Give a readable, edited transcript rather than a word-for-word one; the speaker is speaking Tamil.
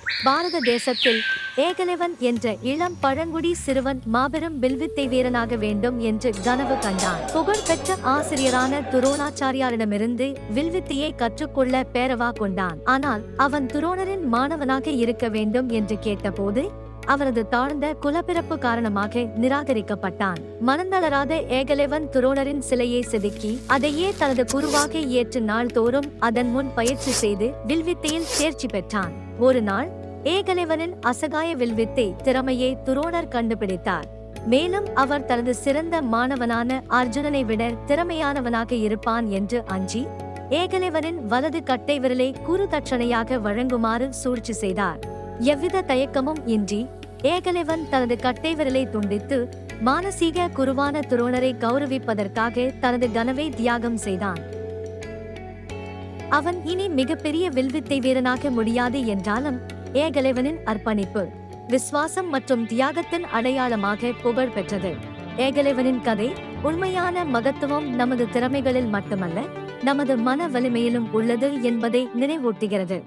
பாரத தேசத்தில் ஏகலைவன் என்ற இளம் பழங்குடி சிறுவன் மாபெரும் வில்வித்தை வீரனாக வேண்டும் என்று கனவு கண்டான். புகழ்பெற்ற ஆசிரியரான துரோணாச்சாரியாரிடமிருந்து வில்வித்தையை கற்றுக்கொள்ள பேரவா கொண்டான். ஆனால் அவன் துரோணரின் மாணவனாக இருக்க வேண்டும் என்று கேட்டபோது அவரது தாழ்ந்த குலப்பிறப்பு காரணமாக நிராகரிக்கப்பட்டான். மனந்தளராத ஏகலைவன் துரோணரின் சிலையை செதுக்கி அதையே தனது குருவாக ஏற்று நாள்தோறும் அதன் முன் பயிற்சி செய்து வில்வித்தையில் தேர்ச்சி பெற்றான். ஒரு நாள் ஏகலைவனின் அசகாய வில்வித்தை திறமையை துரோணர் கண்டுபிடித்தார். மேலும் அவர் தனது சிறந்த மாணவனான அர்ஜுனனை விட திறமையானவனாக இருப்பான் என்று அஞ்சி ஏகலைவனின் வலது கட்டை விரலை குரு தட்சணையாக வழங்குமாறு சூழ்ச்சி செய்தார். எவ்வித தயக்கமும் இன்றி ஏகலைவன் தனது கட்டை விரலை துண்டித்து மானசீக குருவான துரோணரை கௌரவிப்பதற்காக தனது கனவை தியாகம் செய்தான். அவன் இனி மிகப்பெரிய வில்வித்தை வீரனாக முடியாது என்றாலும் ஏகலைவனின் அர்ப்பணிப்பு, விசுவாசம் மற்றும் தியாகத்தின் அடையாளமாக புகழ் பெற்றது. ஏகலைவனின் கதை உண்மையான மகத்துவம் நமது திறமைகளில் மட்டுமல்ல, நமது மன வலிமையிலும் உள்ளது என்பதை நினைவூட்டுகிறது.